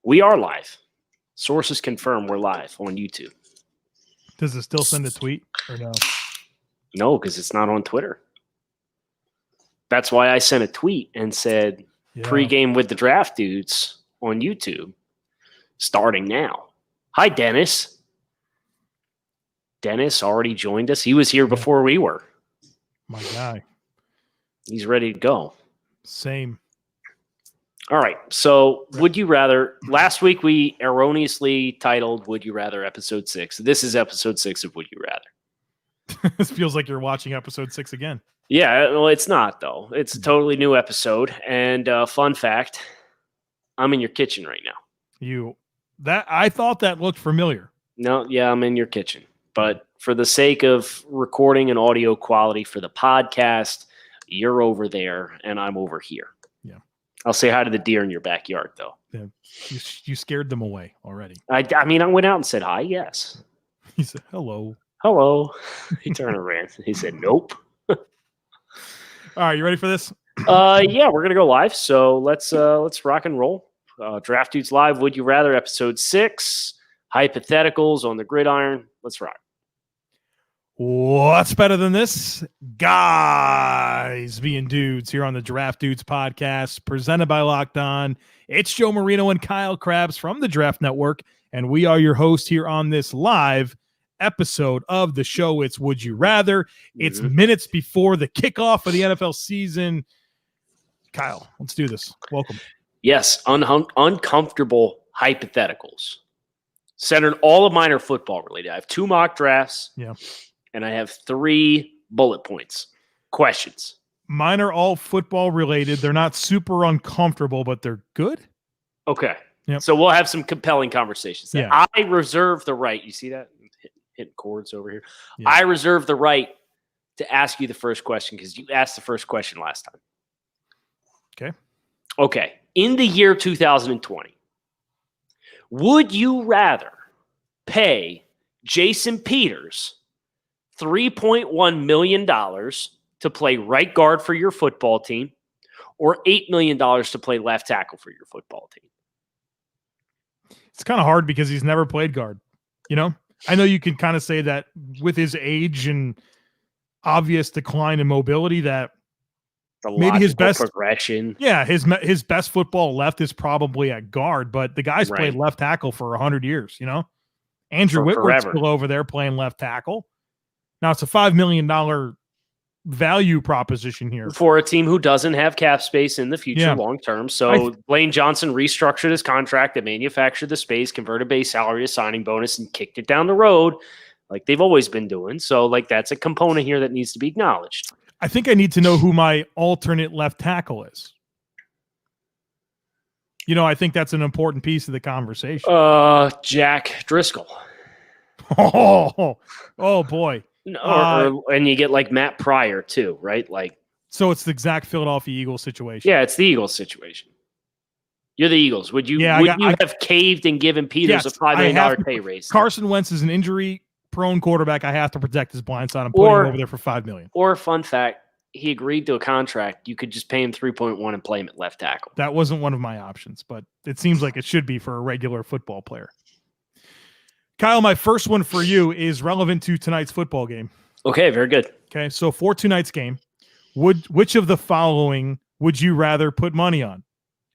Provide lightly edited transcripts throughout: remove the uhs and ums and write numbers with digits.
We are live. Sources confirm we're live on YouTube. Does it still send a tweet or no? No, because it's not on Twitter. That's why I sent a tweet and said pregame with the draft dudes on YouTube starting now. Hi, Dennis. Dennis already joined us. He was here before we were. My guy. He's ready to go. Same. All right. So, would you rather? Last week we erroneously titled "Would You Rather" episode 6. This is episode 6 of "Would You Rather." This feels like you're watching episode 6 again. Yeah, well, it's not though. It's a totally new episode. And fun fact: I'm in your kitchen right now. I thought that looked familiar. No, yeah, I'm in your kitchen. But for the sake of recording and audio quality for the podcast, you're over there and I'm over here. Yeah. I'll say hi to the deer in your backyard, though. Yeah. You scared them away already. I mean, I went out and said hi, yes. He said, hello. Hello. He turned around. He said, nope. All right, you ready for this? Yeah, we're going to go live. So let's rock and roll. Draft Dudes Live, Would You Rather, episode 6. Hypotheticals on the gridiron. Let's rock. What's better than this? Guys being dudes here on the Draft Dudes podcast presented by Locked On. It's Joe Marino and Kyle Krabs from the Draft Network, and we are your host here on this live episode of the show. It's Would You Rather. It's minutes before the kickoff of the NFL season. Kyle, let's do this. Welcome. Yes, uncomfortable hypotheticals. Centered, all of mine are football related. I have 2 mock drafts. Yeah. And I have 3 bullet points. Questions. Mine are all football related. They're not super uncomfortable, but they're good. Okay. Yep. So we'll have some compelling conversations. Yeah. I reserve the right. You see that? Hitting chords over here. Yeah. I reserve the right to ask you the first question because you asked the first question last time. Okay. In the year 2020, would you rather pay Jason Peters $3.1 million to play right guard for your football team or $8 million to play left tackle for your football team? It's kind of hard because he's never played guard. You know, I know you can kind of say that with his age and obvious decline in mobility that maybe his best progression. Yeah, his best football left is probably at guard, but the guy's played left tackle for 100 years, you know? Andrew Whitworth's still over there playing left tackle. Now it's a $5 million value proposition here for a team who doesn't have cap space in the future long term. So Lane Johnson restructured his contract that manufactured the space, converted base salary to signing bonus, and kicked it down the road like they've always been doing. So like that's a component here that needs to be acknowledged. I think I need to know who my alternate left tackle is. You know, I think that's an important piece of the conversation. Jack Driscoll. Oh boy. And you get like Matt Pryor too, right? Like, so it's the exact Philadelphia Eagles situation. Yeah, it's the Eagles situation. You're the Eagles. Would you have caved and given Peters a $5 million pay raise? Carson Wentz is an injury-prone quarterback. I have to protect his blind side. I'm putting him over there for $5 million. Or fun fact, he agreed to a contract. You could just pay him 3.1 and play him at left tackle. That wasn't one of my options, but it seems like it should be for a regular football player. Kyle, my first one for you is relevant to tonight's football game. Okay, very good. Okay, so for tonight's game, which of the following would you rather put money on?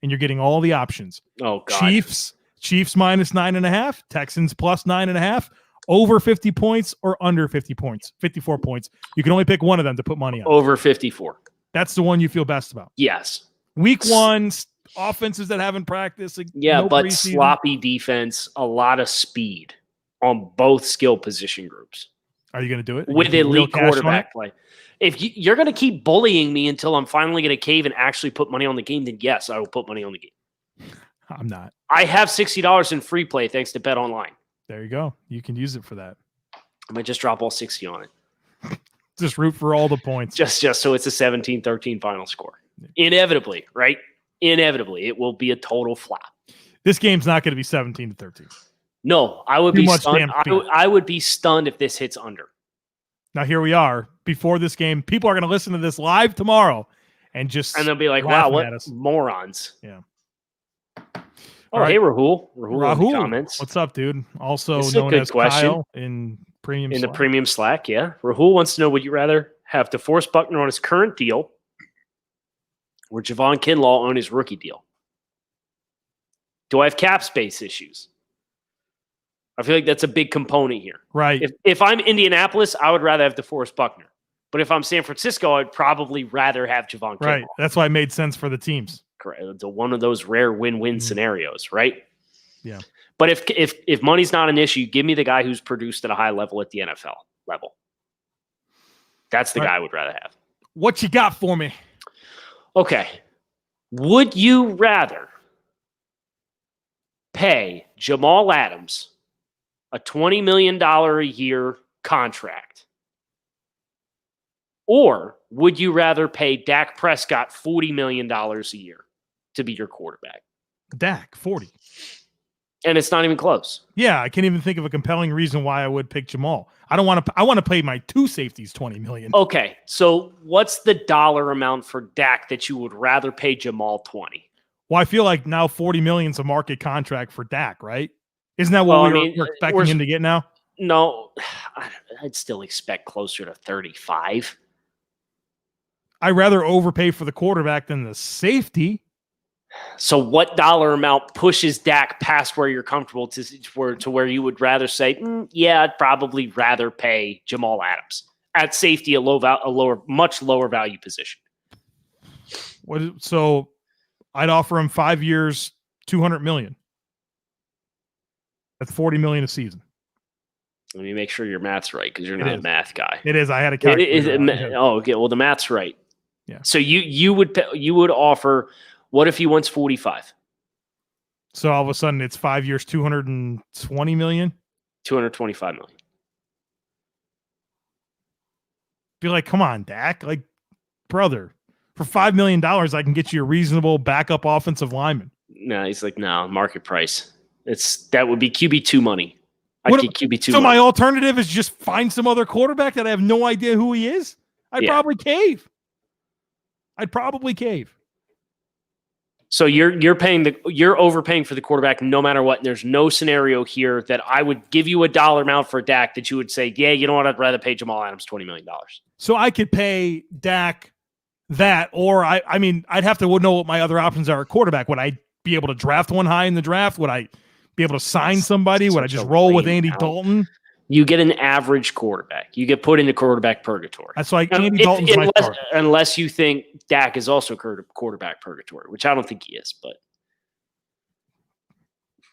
And you're getting all the options. Oh, God. Chiefs minus 9.5, Texans plus 9.5, over 50 points or under 50 points, 54 points. You can only pick one of them to put money on. Over 54. That's the one you feel best about. Yes. Week 1, offenses that haven't practiced. Yeah, but preseason. Sloppy defense, a lot of speed on both skill position groups. Are you going to do it? With elite quarterback play. If you're going to keep bullying me until I'm finally going to cave and actually put money on the game, then yes, I will put money on the game. I'm not. I have $60 in free play thanks to Bet Online. There you go. You can use it for that. I might just drop all 60 on it. Just root for all the points. Just so it's a 17-13 final score. Inevitably, right? Inevitably, it will be a total flop. This game's not going to be 17-13. No, I would be stunned. I would be stunned if this hits under. Now here we are. Before this game, people are going to listen to this live tomorrow and they'll be like, "Wow, what morons!" Yeah. Oh, hey, Rahul. Rahul in the comments. What's up, dude? Also This is a known good as question. Kyle in premium In the Slack. premium Slack, yeah. Rahul wants to know, would you rather have DeForest Buckner on his current deal or Javon Kinlaw on his rookie deal? Do I have cap space issues? I feel like that's a big component here. Right. If I'm Indianapolis, I would rather have DeForest Buckner. But if I'm San Francisco, I'd probably rather have Javon Kinlaw. Right. That's why it made sense for the teams. Correct. It's one of those rare win-win scenarios, right? Yeah. But if money's not an issue, give me the guy who's produced at a high level at the NFL level. That's the guy I would rather have. What you got for me? Okay. Would you rather pay Jamal Adams a $20 million a year contract? Or would you rather pay Dak Prescott $40 million a year to be your quarterback? Dak, 40. And it's not even close. Yeah, I can't even think of a compelling reason why I would pick Jamal. I want to pay my two safeties $20 million. Okay, so what's the dollar amount for Dak that you would rather pay Jamal 20? Well, I feel like now $40 million is a market contract for Dak, right? Isn't that what we're expecting him to get now? No, I'd still expect closer to 35. I'd rather overpay for the quarterback than the safety. So what dollar amount pushes Dak past where you're comfortable to where you would rather say, yeah, I'd probably rather pay Jamal Adams at safety, much lower value position. So I'd offer him 5 years, $200 million. That's $40 million a season. Let me make sure your math's right because you're not a math guy. It is. I had a calculator. Okay. Well, the math's right. Yeah. So you would offer. What if he wants 45? So all of a sudden it's 5 years, $220 million? $225 million. Be like, come on, Dak. Like, brother, for $5 million, I can get you a reasonable backup offensive lineman. No, he's like, no, market price. That would be QB2 money. I'd get QB2 So money. my alternative is just find some other quarterback that I have no idea who he is? I'd probably cave. So you're overpaying for the quarterback no matter what. And there's no scenario here that I would give you a dollar amount for Dak that you would say, yeah, you know what? I'd rather pay Jamal Adams $20 million. So I could pay Dak that, or I mean, I'd have to know what my other options are at quarterback. Would I be able to draft one high in the draft? Would I be able to sign somebody? Would I just roll with Andy Dalton? You get an average quarterback. You get put into quarterback purgatory. That's like Andy Dalton's my start. Unless you think Dak is also quarterback purgatory, which I don't think he is, but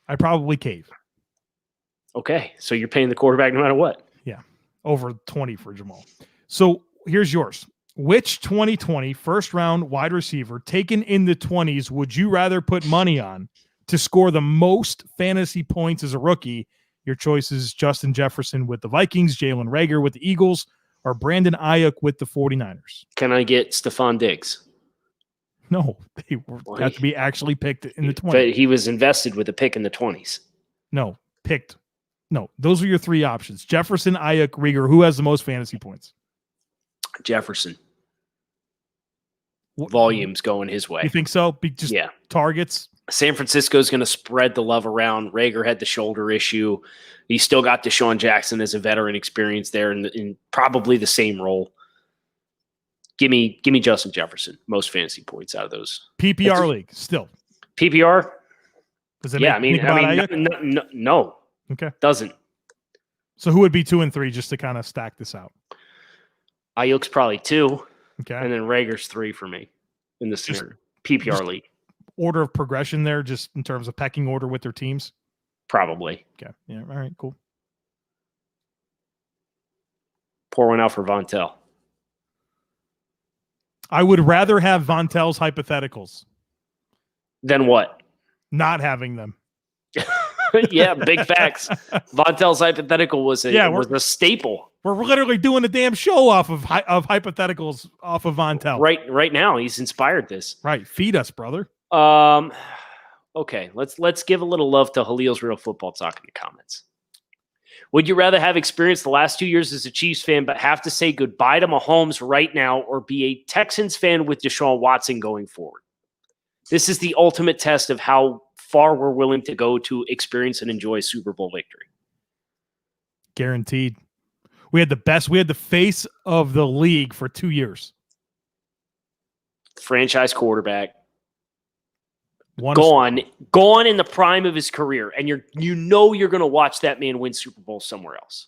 I probably cave. Okay, so you're paying the quarterback no matter what. Yeah, over 20 for Jamal. So here's yours. Which 2020 first-round wide receiver taken in the 20s would you rather put money on to score the most fantasy points as a rookie? Your choice is Justin Jefferson with the Vikings, Jalen Reagor with the Eagles, or Brandon Ayuk with the 49ers. Can I get Stephon Diggs? No, they have to be actually picked in the 20s. But he was invested with a pick in the 20s. No, picked. No, those are your three options. Jefferson, Ayuk, Reagor. Who has the most fantasy points? Jefferson. Volume's going his way. You think so? Targets? San Francisco's going to spread the love around. Reagor had the shoulder issue. You still got Deshaun Jackson as a veteran experience there in probably the same role. Give me Justin Jefferson. Most fantasy points out of those. PPR league still. PPR? Does it no. Okay. Doesn't. So who would be 2 and 3 just to kind of stack this out? Ayuk's probably 2. Okay. And then Rager's 3 for me in this PPR league. Order of progression there, just in terms of pecking order with their teams? Probably. Okay. Yeah. All right, cool. Pour one out for Vontel. I would rather have Vontel's hypotheticals. Then what? Not having them. Yeah, big facts. Vontel's hypothetical was a staple. We're literally doing a damn show off of hypotheticals off of Vontel. Right now, he's inspired this. Right. Feed us, brother. Okay, let's give a little love to Halil's Real Football Talk in the comments. Would you rather have experienced the last 2 years as a Chiefs fan but have to say goodbye to Mahomes right now, or be a Texans fan with Deshaun Watson going forward? This is the ultimate test of how far we're willing to go to experience and enjoy a Super Bowl victory. Guaranteed. We had the face of the league for 2 years. Franchise quarterback. Gone in the prime of his career, and you're going to watch that man win Super Bowl somewhere else.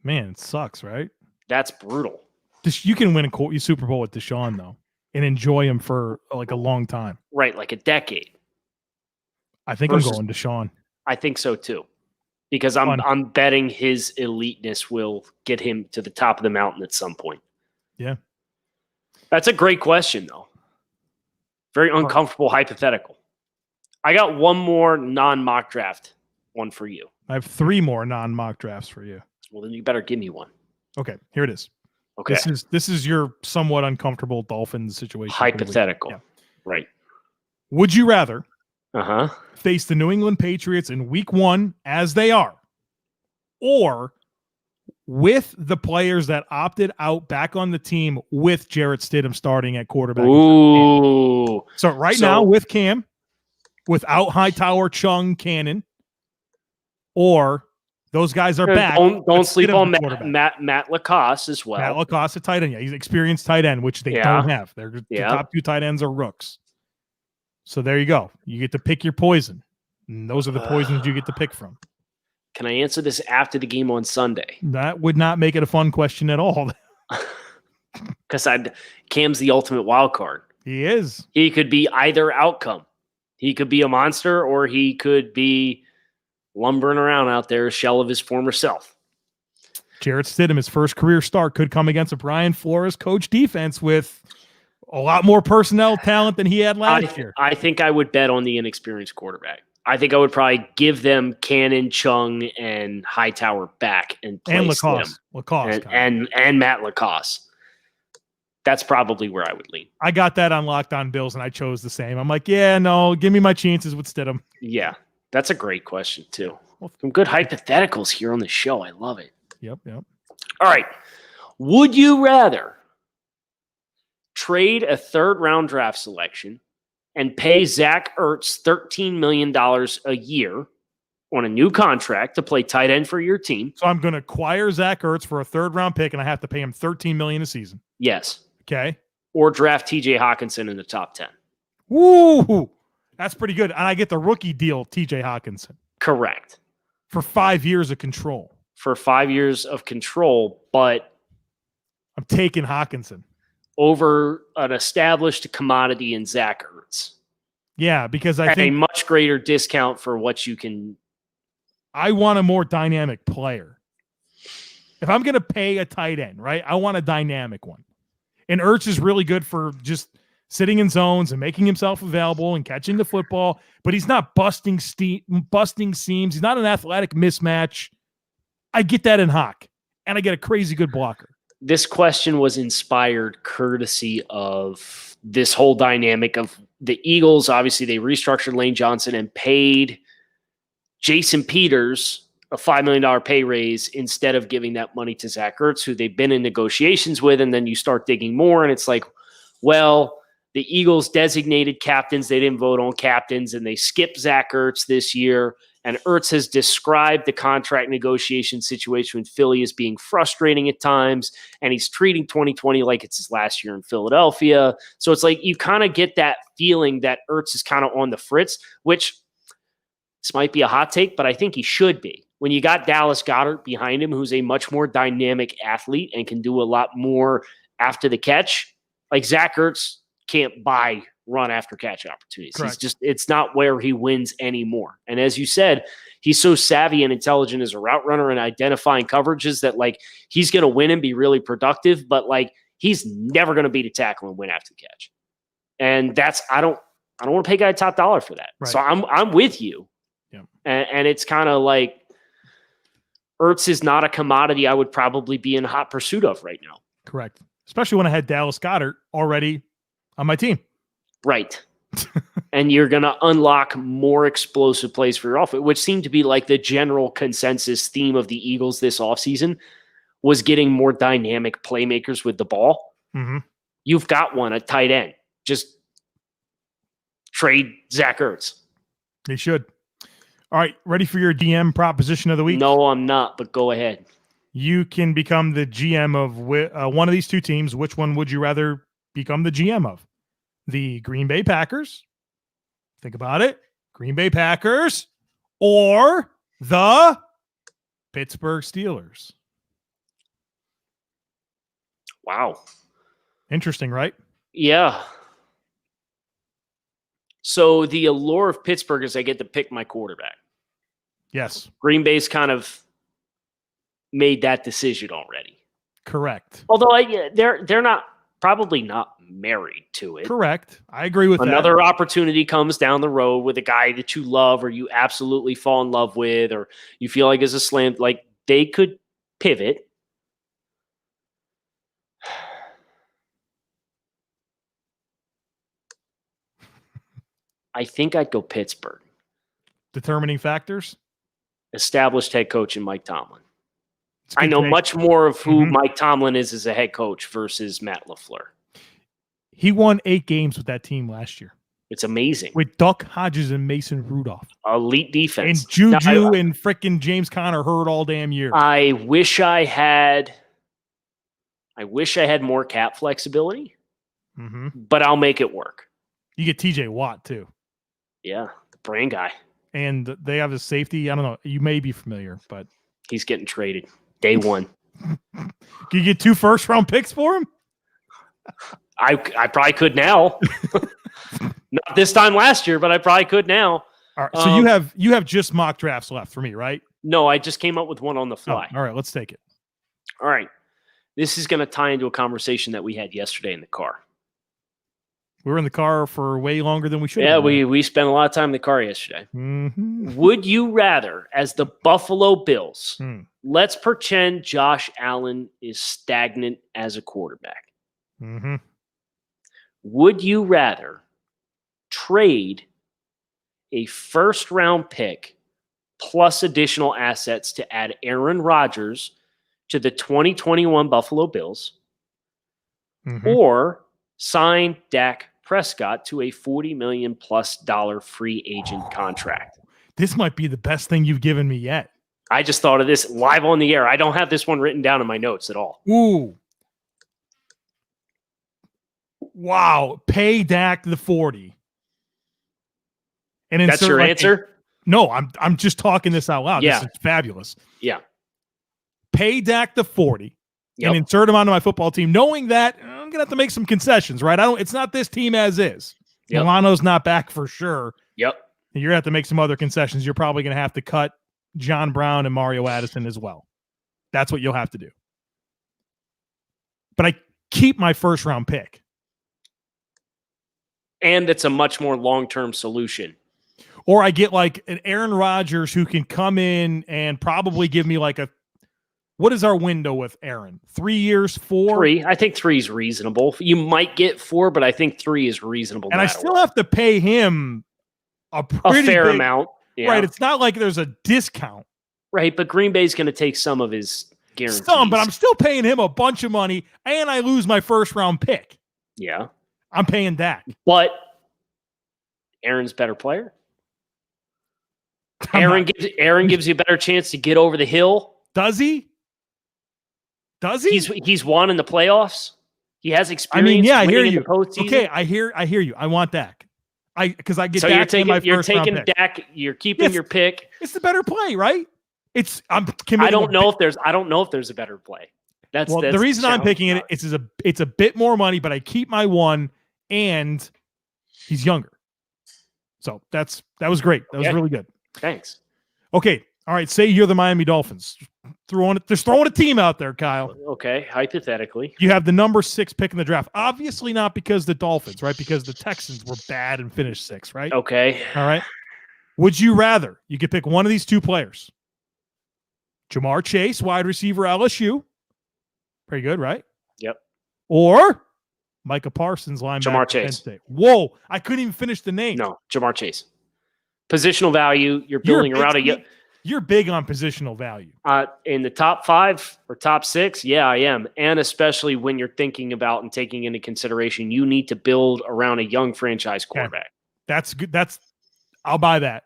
Man, it sucks, right? That's brutal. You can win a Super Bowl with Deshaun though, and enjoy him for like a long time. Right, like a decade. I think I'm going Deshaun. I think so too, because I'm betting his eliteness will get him to the top of the mountain at some point. Yeah, that's a great question though. Very uncomfortable hypothetical. I got one more non-mock draft one for you. I have 3 more non-mock drafts for you. Well, then you better give me one. Okay, here it is. Okay. This is your somewhat uncomfortable Dolphins situation. Hypothetical. Yeah. Right. Would you rather Uh-huh. face the New England Patriots in week 1 as they are, or with the players that opted out back on the team with Jarrett Stidham starting at quarterback? Ooh. So now with Cam, without Hightower, Chung, Cannon, or those guys are back. Don't sleep on Matt Lacoste as well. Matt Lacoste, a tight end. Yeah, he's an experienced tight end, which they don't have. The top 2 tight ends are rooks. So there you go. You get to pick your poison. And those are the poisons you get to pick from. Can I answer this after the game on Sunday? That would not make it a fun question at all. Because Cam's the ultimate wild card. He is. He could be either outcome. He could be a monster, or he could be lumbering around out there, a shell of his former self. Jarrett Stidham, his first career start, could come against a Brian Flores coach defense with a lot more personnel talent than he had last year. I think I would bet on the inexperienced quarterback. I think I would probably give them Cannon, Chung, and Hightower back and place Lacoste and Matt Lacoste. That's probably where I would lean. I got that on Locked On Bills, and I chose the same. I'm like, yeah, no, give me my chances with Stidham. Yeah, that's a great question, too. Some good hypotheticals here on the show. I love it. Yep. All right. Would you rather trade a third-round draft selection and pay Zach Ertz $13 million a year on a new contract to play tight end for your team? So I'm going to acquire Zach Ertz for a third-round pick, and I have to pay him $13 million a season. Yes. Okay. Or draft TJ Hawkinson in the top 10. Woo! That's pretty good. And I get the rookie deal, TJ Hawkinson. Correct. For 5 years of control. For 5 years of control, but I'm taking Hawkinson over an established commodity in Zach Ertz. Yeah, because I think a much greater discount for what you can. I want a more dynamic player. If I'm going to pay a tight end, right, I want a dynamic one. And Ertz is really good for just sitting in zones and making himself available and catching the football, but he's not busting seams. He's not an athletic mismatch. I get that in Hawk, and I get a crazy good blocker. This question was inspired courtesy of this whole dynamic of the Eagles. Obviously, they restructured Lane Johnson and paid Jason Peters a $5 million pay raise instead of giving that money to Zach Ertz, who they've been in negotiations with. And then you start digging more, and it's like, well, the Eagles designated captains. They didn't vote on captains, and they skipped Zach Ertz this year. And Ertz has described the contract negotiation situation with Philly as being frustrating at times, and he's treating 2020 like it's his last year in Philadelphia. So it's like you kind of get that feeling that Ertz is kind of on the fritz, which this might be a hot take, but I think he should be. When you got Dallas Goedert behind him, who's a much more dynamic athlete and can do a lot more after the catch, like Zach Ertz can't buy run after catch opportunities. Correct. It's not where he wins anymore. And as you said, he's so savvy and intelligent as a route runner and identifying coverages that like he's going to win and be really productive, but like he's never going to beat a tackle and win after the catch. And that's, I don't want to pay a guy top dollar for that. Right. So I'm with you. Yeah. And it's kind of like Ertz is not a commodity I would probably be in hot pursuit of right now. Correct. Especially when I had Dallas Goedert already on my team. Right. And you're going to unlock more explosive plays for your offense, which seemed to be like the general consensus theme of the Eagles this offseason was getting more dynamic playmakers with the ball. Mm-hmm. You've got one at tight end. Just trade Zach Ertz. They should. All right, ready for your DM proposition of the week? No, I'm not, but go ahead. You can become the GM of one of these two teams. Which one would you rather become the GM of? The Green Bay Packers. Think about it. Green Bay Packers or the Pittsburgh Steelers. Wow. Interesting, right? Yeah. So the allure of Pittsburgh is I get to pick my quarterback. Yes. Green Bay's kind of made that decision already. Correct. Although they're not probably not married to it. Correct. I agree with that. Another opportunity comes down the road with a guy that you love or you absolutely fall in love with or you feel like is a slam. Like they could pivot. I think I'd go Pittsburgh. Determining factors? Established head coach in Mike Tomlin. I know much more of who Mike Tomlin is as a head coach versus Matt LaFleur. He won 8 games with that team last year. It's amazing. With Duck Hodges and Mason Rudolph. Elite defense. And Juju and frickin' James Conner hurt all damn year. I wish I had more cap flexibility, but I'll make it work. You get TJ Watt, too. Yeah, the brain guy. And they have a safety. I don't know. You may be familiar, but he's getting traded day one. Can you get 2 first-round picks for him? I probably could now. Not this time last year, but I probably could now. All right, so you have just mock drafts left for me, right? No, I just came up with one on the fly. Oh, all right, let's take it. All right. This is going to tie into a conversation that we had yesterday in the car. We were in the car for way longer than we should. Yeah, we spent a lot of time in the car yesterday. Would you rather, as the Buffalo Bills, let's pretend Josh Allen is stagnant as a quarterback. Would you rather trade a first-round pick plus additional assets to add Aaron Rodgers to the 2021 Buffalo Bills or sign Dak Prescott to a $40 million plus free agent contract? This might be the best thing you've given me yet. I just thought of this live on the air. I don't have this one written down in my notes at all. Ooh. Wow. Pay Dak the 40. And that's your answer? No, I'm just talking this out loud. Yeah. This is fabulous. Yeah. Pay Dak the 40 and insert him onto my football team, knowing that I'm gonna have to make some concessions, right? It's not this team as is. Milano's not back for sure. Yep. And you're gonna have to make some other concessions. You're probably gonna have to cut John Brown and Mario Addison as well. That's what you'll have to do. But I keep my first round pick. And it's a much more long-term solution. Or I get like an Aaron Rodgers who can come in and probably give me like what is our window with Aaron? 3 years, 4? 3. I think 3 is reasonable. You might get 4, but I think 3 is reasonable. And I still have to pay him a fair amount. Yeah. Right. It's not like there's a discount. Right. But Green Bay's going to take some of his guarantees. Some, but I'm still paying him a bunch of money and I lose my first round pick. Yeah. I'm paying that. But Aaron's a better player. Aaron gives you a better chance to get over the hill. Does he? He's won in the playoffs. He has experience. I mean, yeah, I hear you. Okay, I hear you. I want Dak. Because I get so Dak in my first round pick. Dak. You're keeping your pick. It's the better play, right? I don't know if there's a better play. That's the reason I'm picking it. It's a bit more money, but I keep my one, and he's younger. So that was great. That was really good. Thanks. Okay. All right. Say you're the Miami Dolphins. Just throwing a team out there, Kyle. Okay. Hypothetically. You have the number 6 pick in the draft. Obviously not because the Dolphins, right? Because the Texans were bad and finished 6, right? Okay. All right. Would you rather you could pick one of these 2 players? Jamar Chase, wide receiver, LSU. Pretty good, right? Yep. Or Micah Parsons, linebacker. Jamar Chase. Whoa. I couldn't even finish the name. No, Jamar Chase. Positional value. You're building around You're big on positional value. In the top 5 or top 6, yeah, I am. And especially when you're thinking about and taking into consideration, you need to build around a young franchise quarterback. That's good. I'll buy that.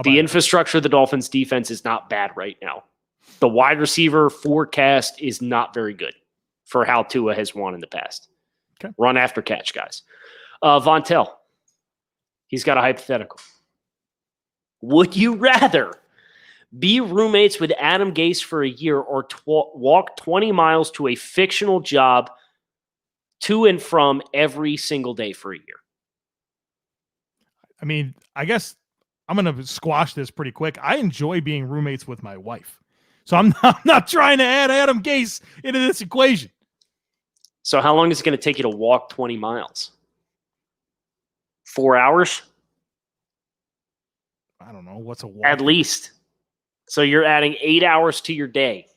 The infrastructure of the Dolphins defense is not bad right now. The wide receiver forecast is not very good for how Tua has won in the past. Okay. Run after catch, guys. Vontel, he's got a hypothetical. Would you rather be roommates with Adam Gase for a year or walk 20 miles to a fictional job to and from every single day for a year? I mean, I guess I'm going to squash this pretty quick. I enjoy being roommates with my wife. So I'm not trying to add Adam Gase into this equation. So how long is it going to take you to walk 20 miles? 4 hours? I don't know. What's a walk? At least. So you're adding 8 hours to your day.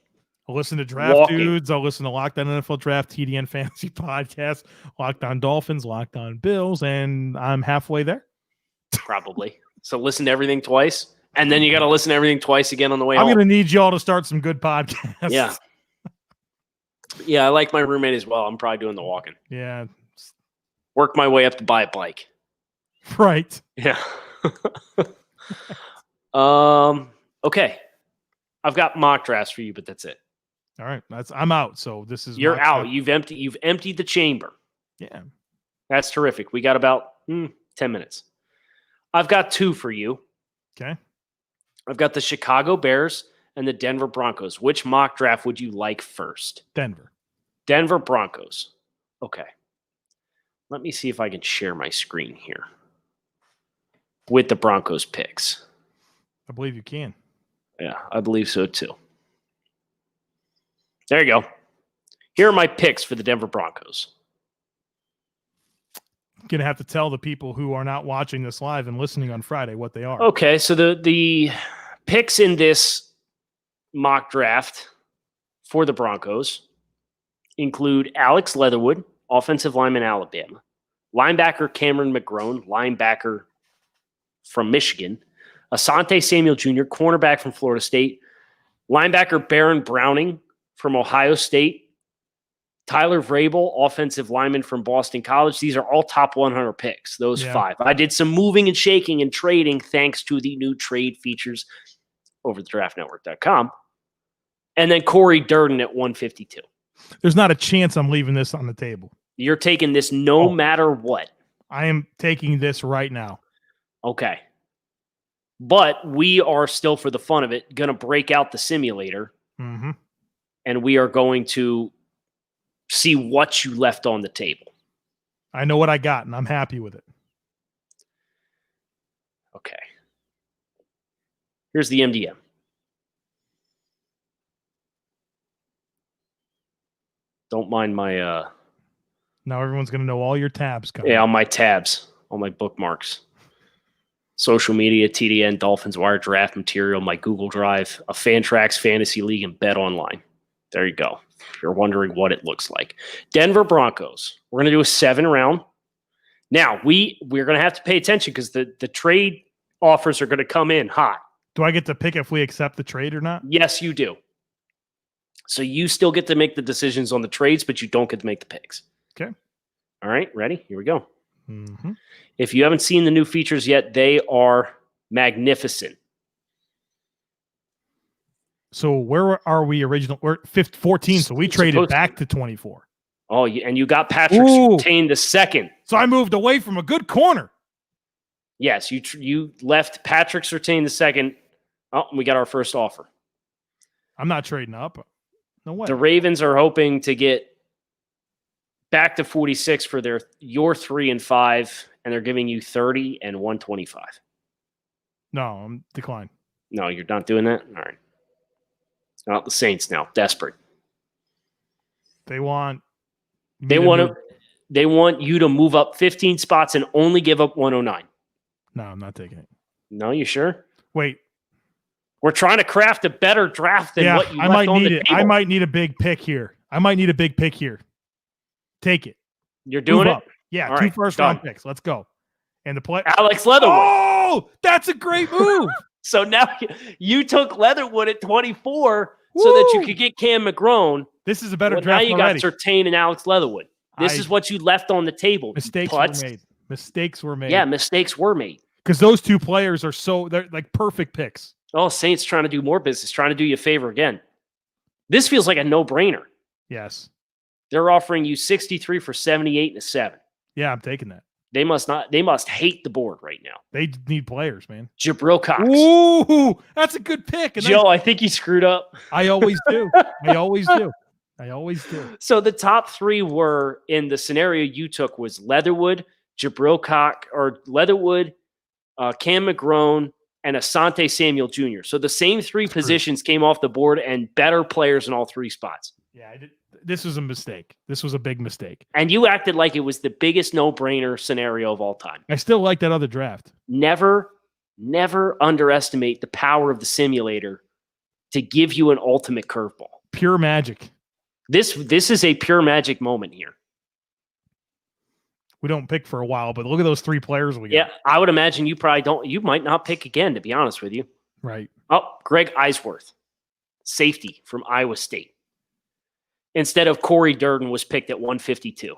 I'll listen to Draft Dudes. I'll listen to Locked On NFL Draft, TDN Fantasy Podcast, Locked On Dolphins, Locked On Bills, and I'm halfway there. Probably. So listen to everything twice, and then you got to listen to everything twice again on the way I'm home. going to need y'all to start some good podcasts. Yeah. Yeah, I like my roommate as well. I'm probably doing the walking. Yeah. Work my way up to buy a bike. Right. Yeah. Okay. I've got mock drafts for you, but that's it. All right. I'm out. So this is you're out. You've emptied the chamber. Yeah. That's terrific. We got about 10 minutes. I've got two for you. Okay. I've got the Chicago Bears and the Denver Broncos. Which mock draft would you like first? Denver Broncos. Okay. Let me see if I can share my screen here with the Broncos picks. I believe you can. Yeah, I believe so too. There you go. Here are my picks for the Denver Broncos. I'm going to have to tell the people who are not watching this live and listening on Friday what they are. Okay, so the picks in this mock draft for the Broncos include Alex Leatherwood, offensive lineman, Alabama, linebacker Cameron McGrone, linebacker from Michigan, Asante Samuel Jr., cornerback from Florida State, linebacker Baron Browning from Ohio State, Tyler Vrabel, offensive lineman from Boston College. These are all top 100 picks, those five. I did some moving and shaking and trading thanks to the new trade features over at thedraftnetwork.com. And then Corey Durden at 152. There's not a chance I'm leaving this on the table. You're taking this no matter what. I am taking this right now. Okay. But we are still, for the fun of it, going to break out the simulator. Mm-hmm. And we are going to see what you left on the table. I know what I got, and I'm happy with it. Okay. Here's the MDM. Don't mind my... Now everyone's going to know all your tabs. Coming. Yeah, all my tabs, all my bookmarks. Social media, TDN, Dolphins Wire, draft material, my Google Drive, a Fantrax Fantasy League, and Bet Online. There you go. If you're wondering what it looks like. Denver Broncos. We're going to do a 7-round. Now, we're going to have to pay attention because the trade offers are going to come in hot. Do I get to pick if we accept the trade or not? Yes, you do. So you still get to make the decisions on the trades, but you don't get to make the picks. Okay. All right, ready? Here we go. Mm-hmm. If you haven't seen the new features yet, they are magnificent. So where are we original? We're 14, so we traded back to 24. Oh, and you got Patrick Surtain the second. So I moved away from a good corner. Yes, you left Patrick Surtain the second. Oh, we got our first offer. I'm not trading up. No way. The Ravens are hoping to get back to 46 for your 3 and 5, and they're giving you 30 and 125. No, I'm declined. No, you're not doing that? All right. Not the Saints now. Desperate. They want you to move up 15 spots and only give up 109. No, I'm not taking it. No, you sure? Wait. We're trying to craft a better draft than what you left on the table. I might need a big pick here. Take it. You're doing it? Yeah, all 2 right, first-round picks. Let's go. And the play. Alex Leatherwood. Oh, that's a great move. So now you took Leatherwood at 24 so that you could get Cam McGrone. This is a better draft now you already. got Surtain and Alex Leatherwood. This is what you left on the table. Mistakes were made. Mistakes were made. Yeah, mistakes were made. Because those two players they're like perfect picks. Oh, Saints trying to do more business, trying to do you a favor again. This feels like a no-brainer. Yes. They're offering you 63 for 78 and a 7. Yeah, I'm taking that. They must hate the board right now. They need players, man. Jabril Cox. Ooh, that's a good pick. Joe, I think he screwed up. I always do. I always do. So the top 3 were, in the scenario you took, was Leatherwood, Jabril Cox, or Leatherwood, Cam McGrone, and Asante Samuel Jr. So the same 3 positions came off the board and better players in all 3 spots. Yeah, this was a mistake. This was a big mistake. And you acted like it was the biggest no-brainer scenario of all time. I still like that other draft. Never underestimate the power of the simulator to give you an ultimate curveball. Pure magic. This is a pure magic moment here. We don't pick for a while, but look at those 3 players we got. Yeah, I would imagine you might not pick again, to be honest with you. Right. Oh, Greg Eisworth, safety from Iowa State. Instead of Corey Durden was picked at 152.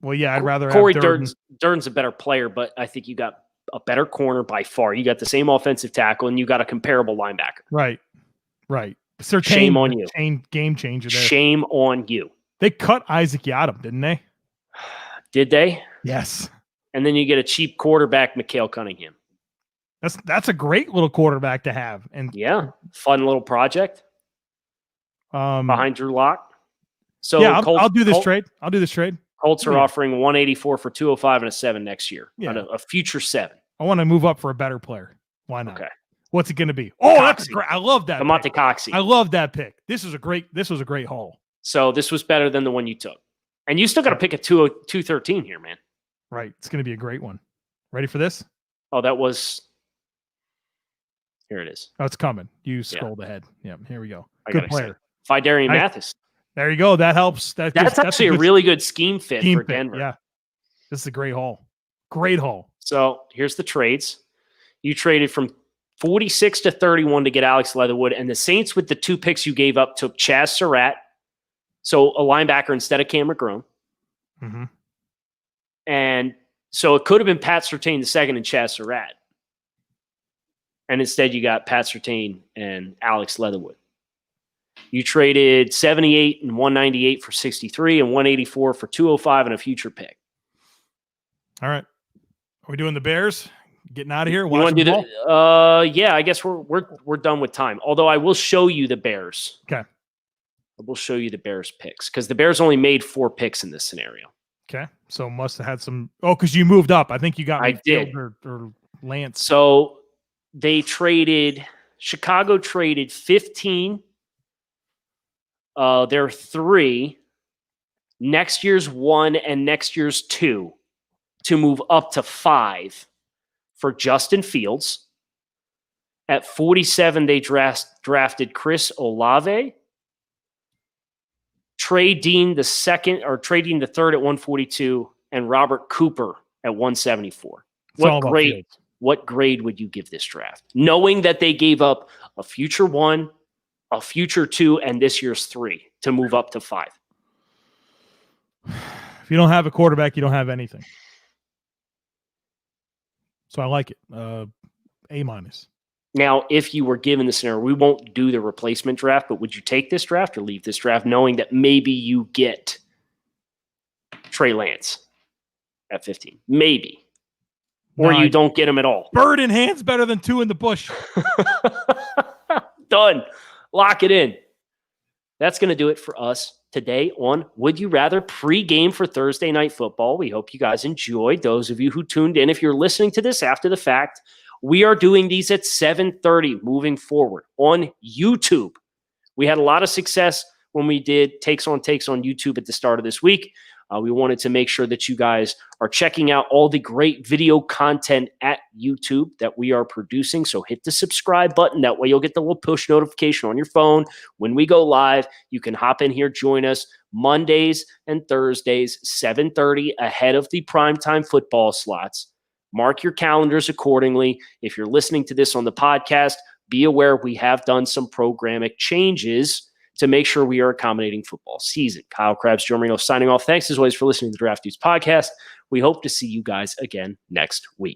Well, yeah, I'd rather Corey have Durden. Durden's a better player, but I think you got a better corner by far. You got the same offensive tackle, and you got a comparable linebacker. Right. Shame on you. Game changer there. Shame on you. They cut Isaac Yiadom, didn't they? Did they? Yes. And then you get a cheap quarterback, Mikhail Cunningham. That's a great little quarterback to have. And yeah, fun little project behind Drew Lock. So yeah, I'll do this trade. Colts are offering 184 for 205 and a 7 next year. Yeah. On a future 7. I want to move up for a better player. Why not? Okay. What's it going to be? Oh, Coxie. That's great. I love that. Monte Coxie. I love that pick. This was a great haul. So this was better than the one you took. And you still got to pick a 213 here, man. Right. It's going to be a great one. Ready for this? Oh, that was. Here it is. Oh, it's coming. You scrolled ahead. Yeah. Here we go. I Good player. Fidarian Mathis. There you go. That helps. That's actually a really good scheme fit for Denver. Yeah. This is a great haul. Great haul. So here's the trades. You traded from 46 to 31 to get Alex Leatherwood, and the Saints, with the 2 picks you gave up, took Chaz Surratt, so a linebacker instead of Cam McGrone. Mm-hmm. And so it could have been Pat Surtain II and Chaz Surratt. And instead you got Pat Surtain and Alex Leatherwood. You traded 78 and 198 for 63 and 184 for 205 and a future pick. All right. Are we doing the Bears? Getting out of here? You want to do the? Yeah, I guess we're done with time. Although I will show you the Bears. Okay. I will show you the Bears picks because the Bears only made 4 picks in this scenario. Okay. So must have had some. Oh, because you moved up. I think you got. I did. Or Lance. So they traded. Chicago traded 15. Their 3, next year's 1, and next year's 2 to move up to 5 for Justin Fields. At 47, they drafted Chris Olave. Trey Dean the third at 142, and Robert Cooper at 174. What grade would you give this draft? Knowing that they gave up a future 1, a future 2, and this year's 3 to move up to 5. If you don't have a quarterback, you don't have anything. So I like it. A-. Now, if you were given the scenario, we won't do the replacement draft, but would you take this draft or leave this draft knowing that maybe you get Trey Lance at 15? Maybe. Or you don't get him at all. Bird in hand's better than 2 in the bush. Done. Lock it in. That's going to do it for us today on Would You Rather pregame for Thursday Night Football. We hope you guys enjoyed. Those of you who tuned in, if you're listening to this after the fact, we are doing these at 7:30 moving forward on YouTube. We had a lot of success when we did takes on YouTube at the start of this week. We wanted to make sure that you guys are checking out all the great video content at YouTube that we are producing. So hit the subscribe button. That way you'll get the little push notification on your phone. When we go live, you can hop in here, join us Mondays and Thursdays, 7:30 ahead of the primetime football slots. Mark your calendars accordingly. If you're listening to this on the podcast, be aware we have done some programmatic changes to make sure we are accommodating football season. Kyle Krabs, Joe Marino signing off. Thanks as always for listening to the Draft Dudes podcast. We hope to see you guys again next week.